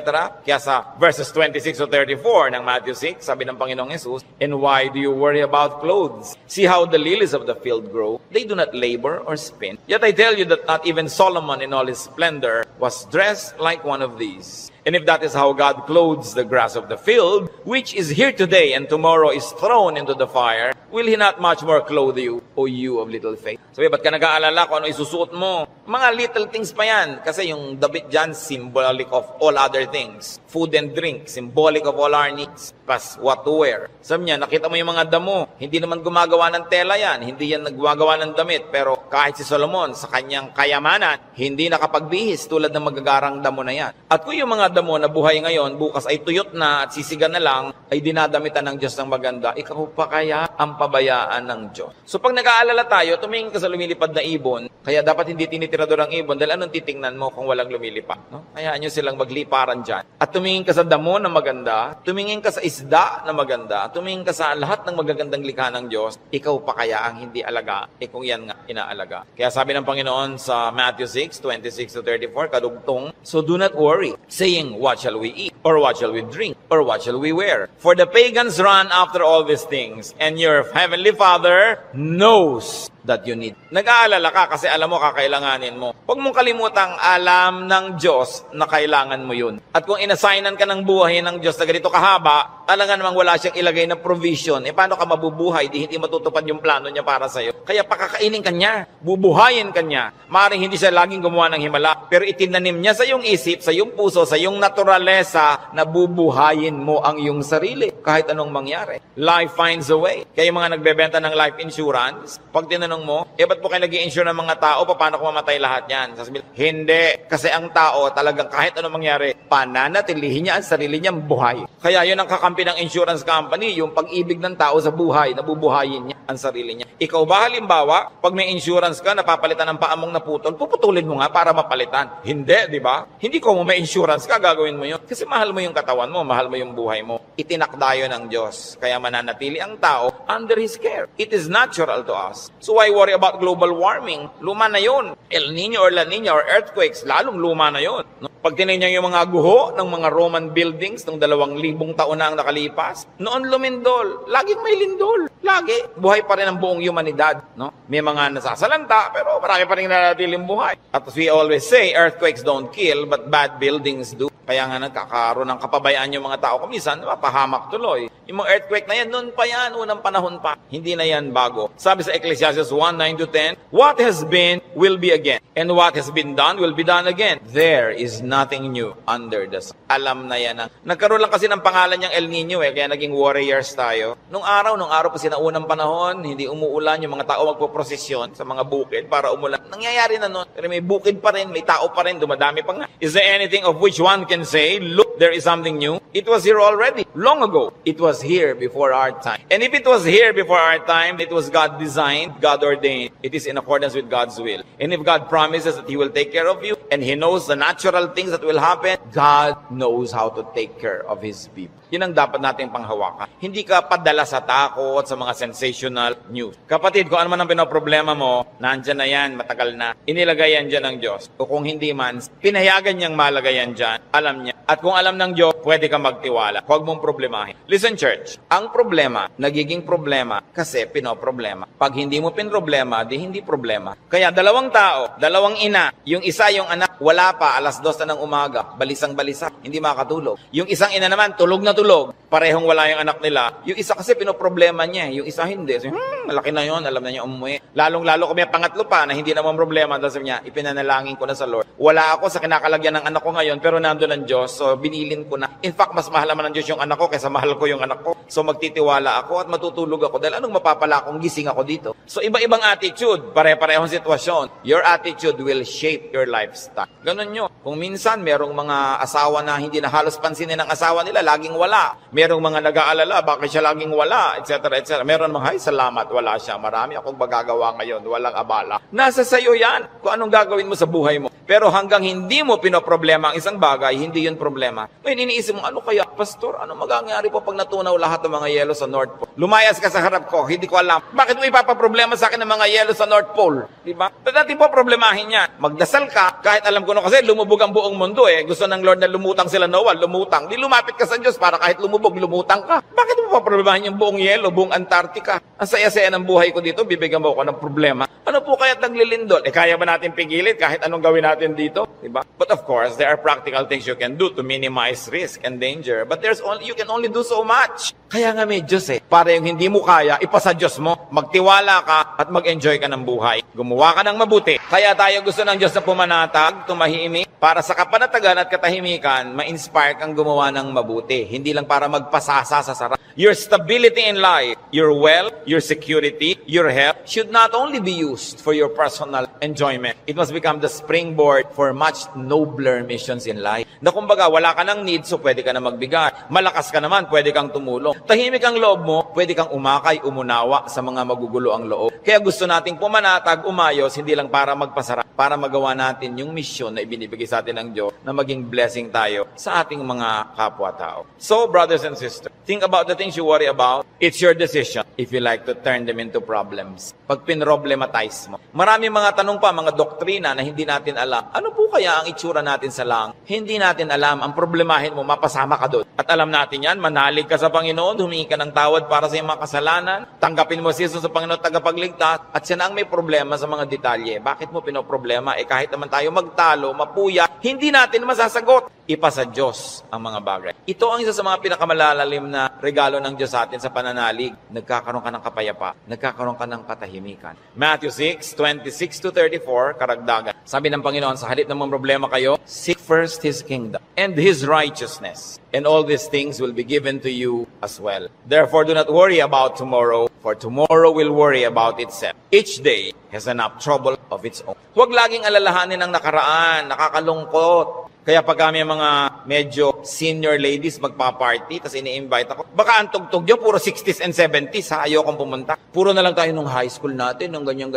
Kaya sa verses 26-34 ng Matthew 6, sabi ng Panginoong Jesus, and why do you worry about clothes? See how the lilies of the field grow. They do not labor or spin. Yet I tell you that not even Solomon in all his splendor was dressed like one of these. And if that is how God clothes the grass of the field, which is here today and tomorrow is thrown into the fire, will He not much more clothe you, O you of little faith? Sabi, ba't ka nag-aalala kung ano isusuot mo? Mga little things pa yan. Kasi yung damit dyan, symbolic of all other things. Food and drink, symbolic of all our needs. Plus, what to wear. Sabi niya, nakita mo yung mga damo. Hindi naman gumagawa ng tela yan. Hindi yan naggagawa ng damit. Pero kahit si Solomon, sa kanyang kayamanan, hindi nakapagbihis tulad ng magagarang damo na yan. At kung yung mga damo na buhay ngayon, bukas ay tuyot na at sisigan na lang, ay dinadamitan ng Diyos ng maganda, ikaw pa kaya ang pabayaan ng Diyos. So pag nag-aalala tayo, tumingin ka sa lumilipad na ibon, kaya dapat hindi tinitirador ang ibon, dahil anong titingnan mo kung walang lumilipad? No? Hayaan nyo silang magliparan dyan. At tumingin ka sa damo na maganda, tumingin ka sa isda na maganda, tumingin ka sa lahat ng magagandang likha ng Diyos, ikaw pa kaya ang hindi alaga, kung yan nga inaalaga. Kaya sabi ng Panginoon sa Matthew 6:26-34, kadugtong, so do not worry, saying, what shall we eat? Or what shall we drink? Or what shall we wear? For the pagans run after all these things, and your heavenly Father knows that you need. Nag-aalala ka kasi alam mo kakailanganin mo. Huwag mong kalimutang alam ng Diyos na kailangan mo yun. At kung inassignan ka ng buhay ng Diyos na ganito kahaba, talaga namang wala siyang ilagay na provision. Paano ka mabubuhay? Hindi matutupad yung plano niya para sa'yo. Kaya pakakainin ka niya, bubuhayin ka niya. Maaaring hindi siya laging gumawa ng himala, pero itinanim niya sa iyong isip, sa iyong puso, sa iyong naturalesa na bubuhayin mo ang iyong sarili kahit anong mangyari. Life finds a way. Kaya yung mga nagbebenta ng life insurance, pag tinanong mo, ba't po kayo nag-i-insure ng mga tao? Paano kung mamatay lahat yan? Sasabihin, hindi. Kasi ang tao talagang kahit anong mangyari, pananatilihin niya ang sarili niyang buhay. Kaya yun ang kakampi ng insurance company, yung pag-ibig ng tao sa buhay, nabubuhayin niya ang sarili niya. Ikaw ba halimbawa, pag may insurance ka, napapalitan ng paamong naputol, puputulin mo nga para mapalitan. Hindi, di ba? Hindi ko may insurance ka, gagawin mo yun. Kasi mahal mo yung katawan mo, mahal mo yung buhay mo. Itinakda yun ng Diyos. Kaya mananatili ang tao under His care. It is natural to us. So why worry about global warming? Luma na yun. El Nino or La Nina or earthquakes, lalong luma na yun. No? Pag tinignan yung mga guho ng mga Roman buildings ng 2,000 taon na ang nakalipas, noon lumindol. Laging may lindol. Lagi. Buhay pa rin ang buong humanidad. No? May mga nasasalanta, pero marami pa rin nanatiling buhay. At as we always say, earthquakes don't kill, but bad buildings do. Kaya nga nagkakaroon ng kapabayaan yung mga tao. Kumisan, mapahamak tuloy. Yung mga earthquake na yan, noon pa yan, unang panahon pa. Hindi na yan bago. Sabi sa Ecclesiastes 1:9-10, what has been will be again, and what has been done will be done again. There is nothing new under the sun. Alam na yan. Nagkaroon lang kasi ng pangalan niyang El Nino kaya naging warriors tayo. Nung araw pa sinaunang panahon, hindi umuulan, yung mga tao magpoprosesyon sa mga bukid para umulan. Nangyayari na noon. Pero may bukid pa rin, may tao pa rin, dumadami pa nga. Is there anything of which one can say, look, there is something new? It was here already, long ago. It was here before our time. And if it was here before our time, it was God designed, God ordained. It is in accordance with God's will. And if God promises that He will take care of you, and He knows the natural things that will happen, God knows how to take care of His people. Yun ang dapat nating panghawakan. Hindi ka padala sa takot, sa mga sensational news. Kapatid, kung ano man ang pinoproblema mo, nandyan na yan, matagal na. Inilagay yan dyan ng Diyos. O kung hindi man, pinayagan niyang malagay yan dyan. Alam niya. At kung alam ng Diyos, pwede kang magtiwala. Huwag mong problemahin. Listen, church. Ang problema, nagiging problema kasi pinoproblema. Pag hindi mo pinroblema, di hindi problema. Kaya dalawang tao, dalawang ina, yung isa yung anak, wala pa, 2:00 na ng umaga, balisang-balisa, hindi makatulog. Yung isang ina naman, tulog na tulog, parehong wala yung anak nila. Yung isa kasi pinoproblema niya, yung isa hindi. So, malaki na yun, alam na niya umuwi. Lalong-lalo kung may pangatlo pa na hindi naman problema, sabi niya, ipinanalangin ko na sa Lord. Wala ako sa kinakalagyan ng anak ko ngayon, pero nandun ang Diyos, so binilin ko na. In fact, mas mahal naman ng Diyos yung anak ko kaysa mahal ko yung anak ko. So magtitiwala ako at matutulog ako dahil anong mapapala kung gising ako dito? So iba-ibang attitude, pare-parehong sitwasyon. Your attitude will shape your lifestyle. Ganun nyo. Kung minsan, merong mga asawa na hindi na halos pansinin ng asawa nila, laging wala. Merong mga nag-aalala, bakit siya laging wala, etc. etc. Meron mga, ay, salamat, wala siya. Marami akong magagawa ngayon, walang abala. Nasa sayo yan, kung anong gagawin mo sa buhay mo. Pero hanggang hindi mo pinoproblema ang isang bagay, hindi yun problema. Ngayon, iniisip mo, ano kaya, Pastor, ano mangyayari po pag natunaw lahat ng mga yelo sa North Pole? Lumayas ka sa harap ko, hindi ko alam. Bakit mo ipapaproblema sa akin ng mga yelo sa North Pole? Diba? Dati po problemahin yan. Magdasal ka, kahit alam ko no kasi lumubog ang buong mundo Gusto ng Lord na lumutang sila Noah, lumutang. Di lumapit ka sa Diyos para kahit lumubog, lumutang ka. Bakit mo paproblemahin yung buong yelo, buong Antarctica? Ang saya-saya ng buhay ko dito, bibigyan mo ako ng problema. Ano po kaya't naglilindol? Kaya ba natin pigilit kahit anong gawin natin dito? Diba? But of course, there are practical things you can do to minimize risk and danger. But you can only do so much. Kaya nga may Diyos Para yung hindi mo kaya, ipasa Diyos mo. Magtiwala ka at mag-enjoy ka ng buhay. Gumawa ka ng mabuti. Kaya tayo gusto ng Diyos na pumanatag, tumahimik, para sa kapanatagan at katahimikan, ma-inspire kang gumawa ng mabuti. Hindi lang para magpasasa sa sarap. Your stability in life, your wealth, your security, your health, should not only be used for your personal enjoyment. It must become the springboard for much nobler missions in life. Na kumbaga, wala ka ng need, so pwede ka na magbigay. Malakas ka naman, pwede kang tumulong. Tahimik ang loob mo, pwede kang umakay, umunawa sa mga magugulo ang loob. Kaya gusto nating pumanatag, umayos, hindi lang para magpasarap, para magawa natin yung mission na ibinibigay sa atin ng Diyos, na maging blessing tayo sa ating mga kapwa-tao. So, brothers and sisters, Think about the things you worry about. It's your decision if you like to turn them into problems. Pag pinroblematize mo. Maraming mga tanong pa, mga doktrina na hindi natin alam. Ano po kaya ang itsura natin sa langit? Hindi natin alam. Ang problemahin mo, mapasama ka doon. At alam natin yan, manalig ka sa Panginoon, humingi ka ng tawad para sa iyong mga kasalanan, tanggapin mo si Jesus sa Panginoon tagapagligtas, at siya na ang may problema sa mga detalye. Bakit mo pinoproblema? Kahit naman tayo magtalo, mapuya, hindi natin masasagot. Ipa sa Diyos ang mga bagay. Ito ang isa sa mga pinakamalalalim na regalo ng Diyos sa atin sa pananalig. Nagkakaroon ka ng kapayapa. Nagkakaroon ka ng katahimikan. Matthew 6:26-34, karagdagan. Sabi ng Panginoon, sa halip ng mga problema kayo, seek first His kingdom and His righteousness, and all these things will be given to you as well. Therefore, do not worry about tomorrow, for tomorrow will worry about itself. Each day has enough trouble of its own. Huwag laging alalahanin ang nakaraan, nakakalungkot. Kaya pag kami mga medyo senior ladies magpa-party, tapos ini-invite ako, baka ang tugtog nyo, puro 60s and 70s, ha? Ayokong pumunta. Puro na lang tayo nung high school natin, nung ganyan.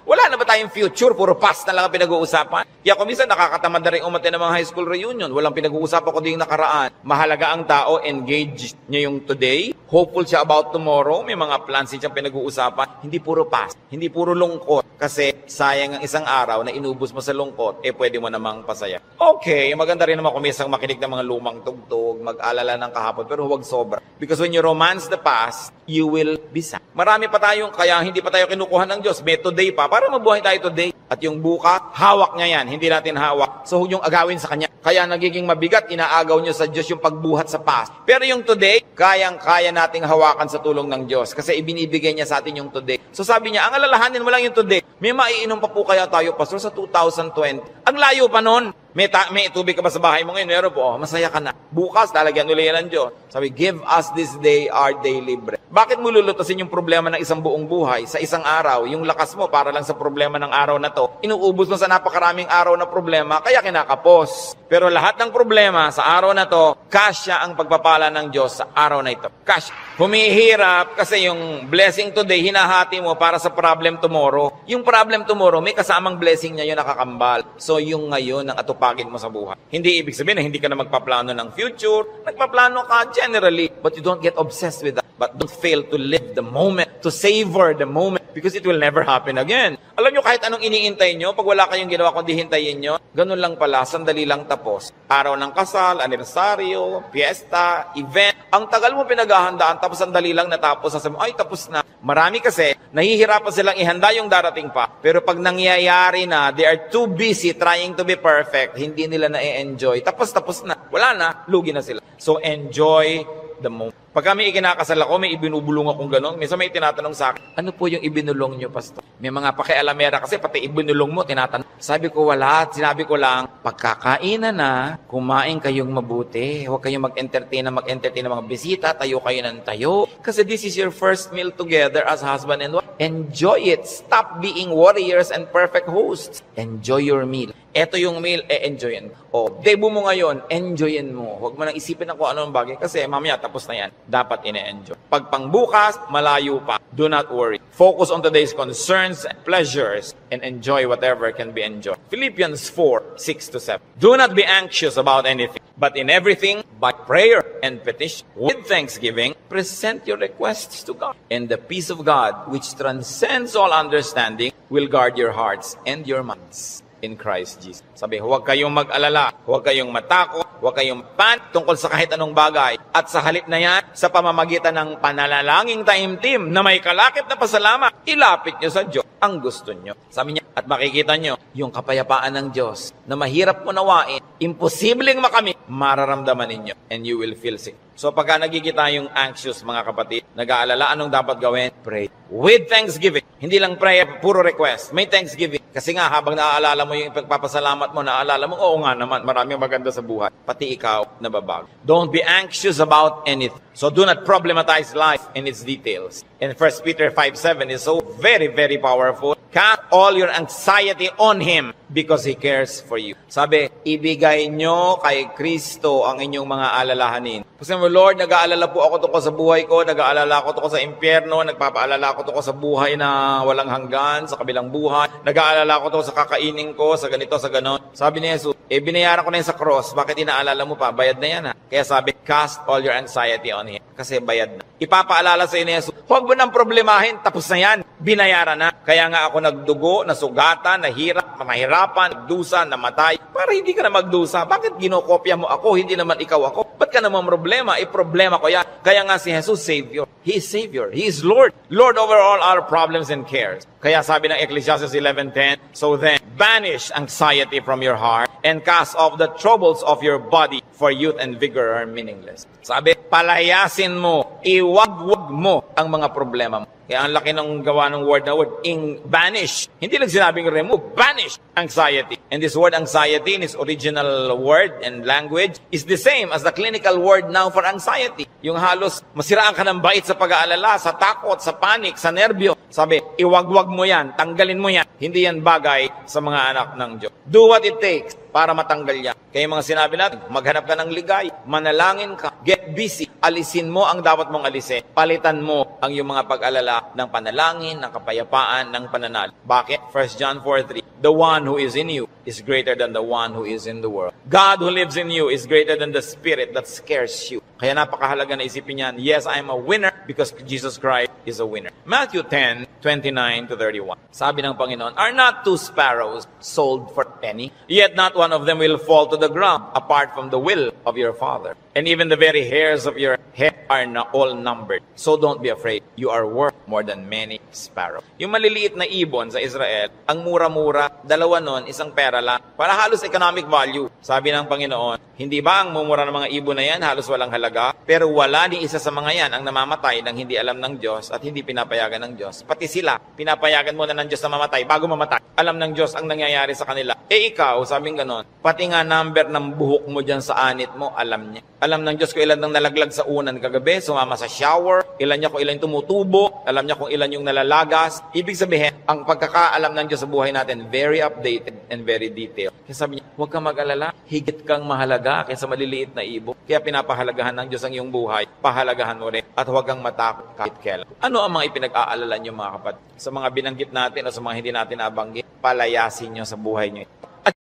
Wala na ba tayong future? Puro past na lang ang pinag-uusapan. Kaya kung minsan nakakatamad na rin umatin ng mga high school reunion, walang pinag-uusapan ko din nakaraan. Mahalaga ang tao, engage niya yung today, hopeful siya about tomorrow, may mga plans siyang pinag-uusapan, hindi puro past, hindi puro lungkot. Kasi sayang ang isang araw na inubos mo sa lungkot, pwede mo namang pasaya. Okay, maganda rin naman kung minsan makinig ng mga lumang tugtog, mag-alala ng kahapon, pero huwag sobra. Because when you romance the past, you will be sad. Marami pa tayong, kaya hindi pa tayo kinukuha ng Diyos, may today pa, para mabuhay tayo today. At yung bukas, hawak niya yan, hindi natin hawak. So huwag yung agawin sa Kanya. Kaya nagiging mabigat, inaagaw niyo sa Diyos yung pagbuhat sa past. Pero yung today, kayang-kaya nating hawakan sa tulong ng Diyos. Kasi ibinibigay niya sa atin yung today. So sabi niya, ang alalahanin mo lang yung today. May maiinom pa po kaya tayo, Pastor, sa 2020. Ang layo pa nun. May tubig ka ba sa bahay mo ngayon? Meron po. Masaya ka na. Bukas, lalagyan ulit yan ng Diyos. Sabi, give us this day our daily bread. Bakit mo lulutasin yung problema ng isang buong buhay sa isang araw? Yung lakas mo para lang sa problema ng araw na to. Inuubos mo sa napakaraming araw na problema, kaya kinakapos. Pero lahat ng problema sa araw na to, kasya ang pagpapala ng Diyos sa araw na ito. Kasya. Humihirap kasi yung blessing today, hinahati mo para sa problem tomorrow. Yung problem tomorrow, may kasamang blessing niya yun nakakambal. So yung ngayon ang atupagin mo sa buhay. Hindi ibig sabihin na hindi ka na magpaplano ng future. Nagpaplano ka generally, but you don't get obsessed with that. But don't fail to live the moment, to savor the moment, because it will never happen again. Alam nyo, kahit anong iniintay nyo, pag wala kayong ginawa kundi hintayin nyo, ganun lang pala, sandali lang tapos. Araw ng kasal, anibersaryo, fiesta, event. Ang tagal mo pinaghahandaan, tapos sandali lang natapos. Sasabi mo, ay tapos na. Marami kasi, nahihirapan silang ihanda yung darating pa. Pero pag nangyayari na, they are too busy trying to be perfect, hindi nila na-enjoy. Tapos na. Wala na, lugi na sila. So enjoy the moment. Pag kami ikinakasal ako, may ibinubulong akong gano'n. Minsan may tinatanong sa akin, ano po yung ibinulong nyo, Pastor? May mga pakialamera kasi, pati ibinulong mo, tinatanong. Sabi ko, wala. Sinabi ko lang, pagkakainan na, kumain kayong mabuti. Huwag kayong mag-entertain ng mga bisita. Tayo kayo ng tayo. Kasi this is your first meal together as husband and wife. Enjoy it. Stop being warriors and perfect hosts. Enjoy your meal. Eto yung meal, enjoyin mo. O, debut mo ngayon, enjoyin mo. Huwag mo nang isipin na kung ano ang bagay kasi mamaya tapos na yan. Dapat ine-enjoy. Pag pangbukas, malayo pa. Do not worry. Focus on today's concerns and pleasures and enjoy whatever can be enjoyed. Philippians 4:6-7. Do not be anxious about anything, but in everything, by prayer and petition, with thanksgiving, present your requests to God. And the peace of God, which transcends all understanding, will guard your hearts and your minds in Christ Jesus. Sabi, huwag kayong mag-alala, huwag kayong matakot, huwag kayong tungkol sa kahit anong bagay. At sa halip na yan, sa pamamagitan ng pananalangin taimtim na may kalakip na pasalamat, ilapit nyo sa Diyos ang gusto nyo. Sabi niya, at makikita nyo, yung kapayapaan ng Diyos na mahirap unawain, imposibleng makamit, mararamdaman ninyo, and you will feel sick. So pagka nagkikita yung anxious, mga kapatid, nag-aalala, anong dapat gawin? Pray. With thanksgiving. Hindi lang prayer, puro request. May thanksgiving. Kasi nga, habang naaalala mo yung pagpapasalamat mo, naaalala mo, oo nga naman, maraming maganda sa buhay. Pati ikaw, nababago. Don't be anxious about anything. So do not problematize life in its details. And 1 Peter 5:7 is so very, very powerful. Cast all your anxiety on Him because He cares for you. Sabi, ibigay nyo kay Kristo ang inyong mga alalahanin. Kasi mo, Lord, nag-aalala po ako tungkol sa buhay ko, nag-aalala ako tungkol sa impyerno, nagpapaalala ako tungkol sa buhay na walang hanggan, sa kabilang buhay, nag-aalala ako tungkol sa kakainin ko, sa ganito, sa ganon. Sabi ni Jesus, binayaran ko na yun sa cross, bakit inaalala mo pa? Bayad na yan ha. Kaya sabi, cast all your anxiety on Him. Kasi bayad na. Ipapaalala sa iyo ni Jesus, huwag mo nang problemahin, tapos na yan, binayaran na. Kaya nga ako nagdugo, nasugatan, nahirapan, nagdusa, namatay, para hindi ka na magdusa. Bakit ginokopya mo ako, hindi naman ikaw ako? Ba't ka naman problema? Problema ko yan. Kaya nga si Jesus, Savior. He is Savior. He is Lord. Lord over all our problems and cares. Kaya sabi ng Ecclesiastes 11:10, so then, banish anxiety from your heart and cast off the troubles of your body, for youth and vigor are meaningless. Sabi, palayasin mo, iwagwag mo ang mga problema mo. Kaya ang laki ng gawa ng word na word, banish. Hindi lang sinabing remove, banish anxiety. And this word anxiety in its original word and language is the same as the clinical word now for anxiety. Yung halos masiraan ka ng bait sa pag-aalala, sa takot, sa panic, sa nerbyo. Sabi, iwagwag mo yan, tanggalin mo yan. Hindi yan bagay sa mga anak ng Diyos. Do what it takes para matanggal yan. Kaya mga sinabi natin, maghanap ka ng ligay, manalangin ka, get busy, alisin mo ang dapat mong alisin, palitan mo ang iyong mga pag-alala ng panalangin, ng kapayapaan, ng pananal. Bakit? 1 John 4:3, the one who is in you is greater than the one who is in the world. God who lives in you is greater than the spirit that scares you. Kaya napakahalaga na isipin yan, yes, I am a winner because Jesus Christ is a winner. Matthew 10:29-31. Sabi ng Panginoon, are not two sparrows sold for a penny? Yet not one of them will fall to the ground apart from the will of your Father. And even the very hairs of your head are all numbered. So don't be afraid. You are worth more than many sparrows. Yung maliliit na ibon sa Israel, ang mura-mura, dalawa nun, isang pera lang. Para halos economic value. Sabi ng Panginoon, hindi ba ang mumura ng mga ibon na yan halos walang halaga? Pero wala ni isa sa mga yan ang namamatay nang hindi alam ng Diyos at hindi pinapayagan ng Diyos. Pati sila, pinapayagan muna ng Diyos na mamatay bago mamatay. Alam ng Diyos ang nangyayari sa kanila. Ikaw, sabing ganon, pati nga number ng buhok mo dyan sa anit mo, alam niya. Alam ng Diyos kung ilan nang nalaglag sa unan kagabi, sumama sa shower, ilan niya kung ilan tumutubo, alam niya kung ilan yung nalalagas. Ibig sabihin, ang pagkakaalam ng Diyos sa buhay natin, very updated and very detailed. Kaya sabi niya, huwag kang mag-alala, higit kang mahalaga kaysa maliliit na ibon. Kaya pinapahalagahan ng Diyos ang iyong buhay, pahalagahan mo rin, at huwag kang matakot kahit kailan. Ano ang mga ipinag-aalala niyo mga kapatid? Sa mga binanggit natin o sa mga hindi natin nabanggit, palayasin niyo sa buhay niyo.